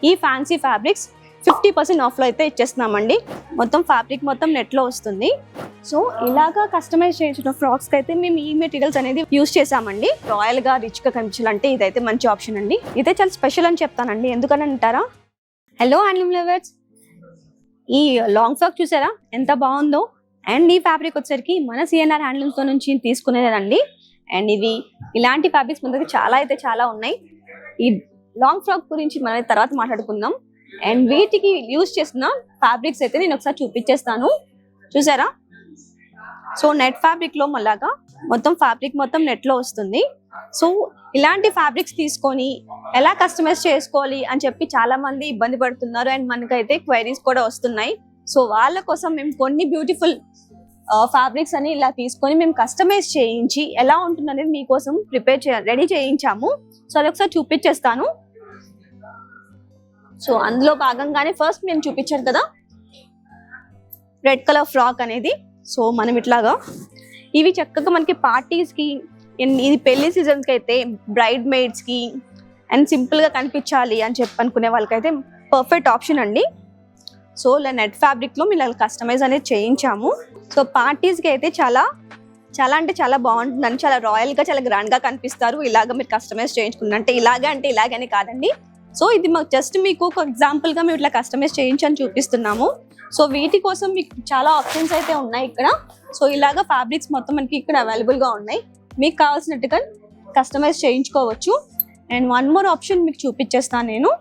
ఈ fancy fabrics 50% of లో అయితే ఇచ్చేస్తున్నామండి. మొత్తం ఫ్యాబ్రిక్ మొత్తం నెట్ లో వస్తుంది. సో ఇలాగా కస్టమైజ్ చేయించిన ఫ్రాక్స్ కి అయితే మేము ఈ మెటీరియల్స్ అనేది యూస్ చేసామండి. రాయల్ గా రిచ్ గా కనిపించాలంటే ఇదైతే మంచి ఆప్షన్ అండి. ఇదే చాలా స్పెషల్ అని చెప్తానండి. ఎందుకని అంటారా? హలో హ్యాండ్లూమ్ లవర్స్, ఈ లాంగ్ ఫ్రాక్ చూసారా ఎంత బాగుందో. అండ్ ఈ ఫ్యాబ్రిక్ వచ్చేసరికి మన సిఎన్ఆర్ హ్యాండ్లూమ్స్ తో నుంచి తీసుకునేదండి. అండ్ ఇది ఇలాంటి ఫ్యాబ్రిక్స్ మన దగ్గర చాలా ఉన్నాయి. ఈ లాంగ్ ఫ్రాక్ గురించి మనం తర్వాత మాట్లాడుకుందాం. అండ్ వీటికి యూజ్ చేసిన ఫ్యాబ్రిక్స్ అయితే నేను ఒకసారి చూపించేస్తాను. చూసారా? సో నెట్ ఫ్యాబ్రిక్ లో మళ్ళాగా మొత్తం ఫ్యాబ్రిక్ మొత్తం నెట్ లో వస్తుంది. సో ఇలాంటి ఫ్యాబ్రిక్స్ తీసుకొని ఎలా కస్టమైజ్ చేసుకోవాలి అని చెప్పి చాలా మంది ఇబ్బంది పడుతున్నారు. అండ్ మనకైతే క్వైరీస్ కూడా వస్తున్నాయి. సో వాళ్ళ కోసం మేము కొన్ని బ్యూటిఫుల్ ఫ్యాబ్రిక్స్ అని ఇలా తీసుకొని మేము కస్టమైజ్ చేయించి ఎలా ఉంటుంది అనేది మీకోసం రెడీ చేయించాము. సో అది ఒకసారి చూపించేస్తాను. సో అందులో భాగంగానే ఫస్ట్ నేను చూపించాను కదా రెడ్ కలర్ ఫ్రాక్ అనేది. సో మనం ఇట్లాగా ఇవి చక్కగా మనకి పార్టీస్ కి, ఇది పెళ్లి సీజన్స్ కి అయితే బ్రైడ్ మేడ్స్ కి అండ్ సింపుల్ గా కనిపించాలి అని చెప్పి అనుకునే వాళ్ళకైతే పర్ఫెక్ట్ ఆప్షన్ అండి. సో ఇలా నెట్ ఫ్యాబ్రిక్ లో మేము కస్టమైజ్ అనేది చేయించాము. సో పార్టీస్ కి అయితే చాలా అంటే చాలా బాగుంటుందండి. చాలా రాయల్ గా చాలా గ్రాండ్ గా కనిపిస్తారు ఇలాగ మీరు కస్టమైజ్ చేయించుకున్న. అంటే ఇలాగని కాదండి. సో ఇది మాకు జస్ట్ మీకు ఒక ఎగ్జాంపుల్ గా మేము ఇట్లా కస్టమైజ్ చేయించని చూపిస్తున్నాము. సో వీటి కోసం మీకు చాలా ఆప్షన్స్ అయితే ఉన్నాయి ఇక్కడ. సో ఇలాగా ఫ్యాబ్రిక్స్ మొత్తం మనకి ఇక్కడ అవైలబుల్ గా ఉన్నాయి. మీకు కావాల్సినట్టుగా కస్టమైజ్ చేయించుకోవచ్చు. అండ్ వన్ మోర్ ఆప్షన్ మీకు చూపించేస్తాను నేను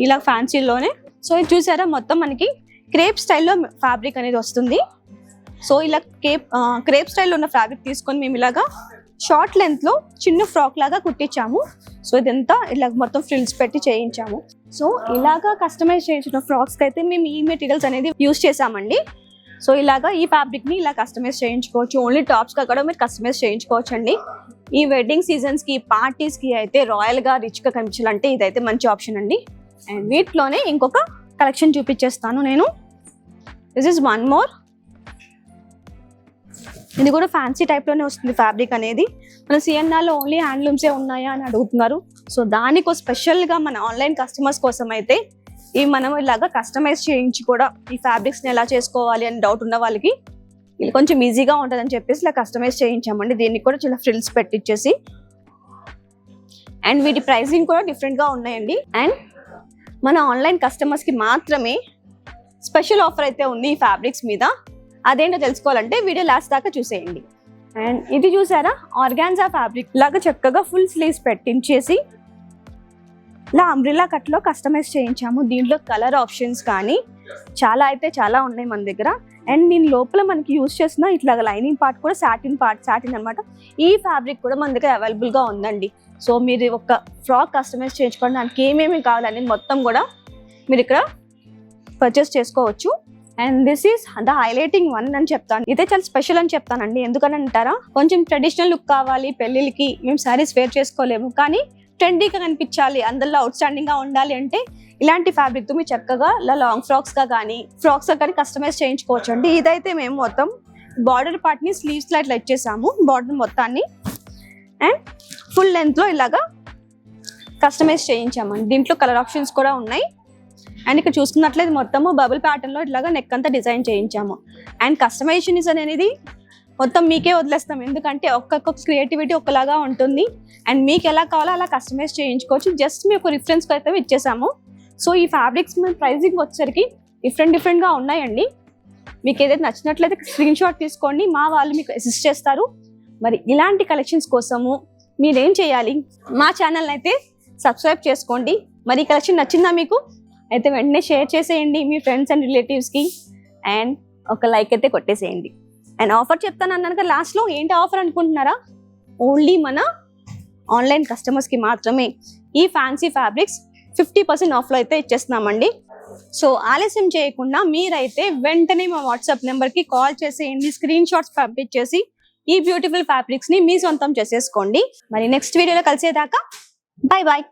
ఇలా ఫ్యాన్సీలోనే. సో ఇది చూసారా మొత్తం మనకి క్రేప్ స్టైల్లో ఫ్యాబ్రిక్ అనేది వస్తుంది. సో ఇలా క్రేప్ స్టైల్లో ఉన్న ఫ్యాబ్రిక్ తీసుకొని మేము ఇలాగా షార్ట్ లెంత్ లో చిన్న ఫ్రాక్ లాగా కుట్టించాము. సో ఇదంతా ఇలా మొత్తం ఫ్రిల్స్ పెట్టి చేయించాము. సో ఇలాగా కస్టమైజ్ చేయించిన ఫ్రాక్స్ కి అయితే మేము ఈ మెటీరియల్స్ అనేది యూస్ చేసామండి. సో ఇలాగా ఈ ఫ్యాబ్రిక్ ని ఇలా కస్టమైజ్ చేయించుకోవచ్చు. ఓన్లీ టాప్స్ గా కూడా మీరు కస్టమైజ్ చేయించుకోవచ్చు అండి. ఈ వెడ్డింగ్ సీజన్స్ కి, పార్టీస్ కి అయితే రాయల్ గా రిచ్ గా కనిపించాలంటే ఇదైతే మంచి ఆప్షన్ అండి. అండ్ వీటిలోనే ఇంకొక కలెక్షన్ చూపించేస్తాను నేను. This is one more. ఇది కూడా ఫ్యాన్సీ టైప్ లోనే వస్తుంది ఫ్యాబ్రిక్ అనేది. మన సిఎన్ఆర్ లో ఓన్లీ హ్యాండ్లూమ్సే ఉన్నాయా అని అడుగుతున్నారు. సో దానికి స్పెషల్ గా మన ఆన్లైన్ కస్టమర్స్ కోసం అయితే ఇవి మనం ఇలాగా కస్టమైజ్ చేయించి కూడా ఈ ఫ్యాబ్రిక్స్ ని ఎలా చేసుకోవాలి అని డౌట్ ఉన్న వాళ్ళకి ఇది కొంచెం ఈజీగా ఉంటుంది అని చెప్పేసి ఇలా కస్టమైజ్ చేయించామండి. దీనికి కూడా చిన్న ఫ్రిల్స్ పెట్టించేసి. అండ్ వీటి ప్రైసింగ్ కూడా డిఫరెంట్ గా ఉన్నాయండి. అండ్ మన ఆన్లైన్ కస్టమర్స్ కి మాత్రమే స్పెషల్ ఆఫర్ అయితే ఉంది ఈ ఫ్యాబ్రిక్స్ మీద. అదేంటో తెలుసుకోవాలంటే వీడియో లాస్ట్ దాకా చూసేయండి. అండ్ ఇది చూసారా ఆర్గాన్జా ఫ్యాబ్రిక్ లాగా చక్కగా ఫుల్ స్లీవ్స్ పెట్టించేసి ఇలా అంబ్రిల్లా కట్ లో కస్టమైజ్ చేయించాము. దీంట్లో కలర్ ఆప్షన్స్ కానీ చాలా ఉన్నాయి మన దగ్గర. అండ్ దీని లోపల మనకి యూజ్ చేసిన ఇట్లా లైనింగ్ పార్ట్ కూడా సాటిన్ అనమాట. ఈ ఫ్యాబ్రిక్ కూడా మన దగ్గర అవైలబుల్ గా ఉందండి. సో మీరు ఒక ఫ్రాక్ కస్టమైజ్ చేయించుకోవడం దానికి ఏమేమి కావాలని మొత్తం కూడా మీరు ఇక్కడ పర్చేస్ చేసుకోవచ్చు. And this is the highlighting one అని చెప్తాను. ఇదే చాలా స్పెషల్ అని చెప్తానండి. ఎందుకని అంటారా? కొంచెం ట్రెడిషనల్ లుక్ కావాలి పెళ్లికి, మేము సారీస్ వేర్ చేసుకోలేము కానీ ట్రెండీగా కనిపించాలి, అందులో అవుట్ స్టాండింగ్ గా ఉండాలి అంటే ఇలాంటి ఫ్యాబ్రిక్ తో మీరు చక్కగా ఇలా లాంగ్ ఫ్రాక్స్ గా కానీ కస్టమైజ్ చేయించుకోవచ్చు అండి. ఇదైతే మేము మొత్తం బార్డర్ పార్ట్ ని స్లీవ్స్ లో ఇట్లా ఇచ్చేసాము, బార్డర్ మొత్తాన్ని. అండ్ ఫుల్ లెంత్ లో ఇలాగా కస్టమైజ్ చేయించామండి. దీంట్లో కలర్ ఆప్షన్స్ కూడా ఉన్నాయి. అండ్ ఇక్కడ చూసుకున్నట్లయితే మొత్తము బబుల్ ప్యాటర్న్ లో ఇట్లాగా నెక్ అంతా డిజైన్ చేయించాము. అండ్ కస్టమైజేషన్ అనేది మొత్తం మీకే వదిలేస్తాం. ఎందుకంటే ఒక్కొక్క క్రియేటివిటీ ఒకలాగా ఉంటుంది. అండ్ మీకు ఎలా కావాలో అలా కస్టమైజ్ చేయించుకోవచ్చు. జస్ట్ మీకు రిఫరెన్స్ అయితే ఇచ్చేసాము. సో ఈ ఫ్యాబ్రిక్స్ మన ప్రైసింగ్ వచ్చేసరికి డిఫరెంట్ గా ఉన్నాయండి. మీకు ఏదైతే నచ్చినట్లయితే స్క్రీన్ షాట్ తీసుకోండి, మా వాళ్ళు మీకు అసిస్ట్ చేస్తారు. మరి ఇలాంటి కలెక్షన్స్ కోసము మీరేం చేయాలి? మా ఛానల్ అయితే సబ్స్క్రైబ్ చేసుకోండి. మరి ఈ కలెక్షన్ నచ్చిందా మీకు? అయితే వెంటనే షేర్ చేసేయండి మీ ఫ్రెండ్స్ అండ్ రిలేటివ్స్కి. అండ్ ఒక లైక్ అయితే కొట్టేసేయండి. అండ్ ఆఫర్ చెప్తాను అన్నాను కదా లాస్ట్లో. ఏంటి ఆఫర్ అనుకుంటున్నారా? ఓన్లీ మన ఆన్లైన్ కస్టమర్స్కి మాత్రమే ఈ ఫ్యాన్సీ ఫ్యాబ్రిక్స్ 50% ఆఫ్లో అయితే ఇచ్చేస్తున్నామండి. సో ఆలస్యం చేయకుండా మీరైతే వెంటనే మా వాట్సాప్ నెంబర్కి కాల్ చేసేయండి, స్క్రీన్ షాట్స్ పంపించేసి ఈ బ్యూటిఫుల్ ఫ్యాబ్రిక్స్ని మీ సొంతం చేసేసుకోండి. మరి నెక్స్ట్ వీడియోలో కలిసేదాకా బాయ్ బాయ్.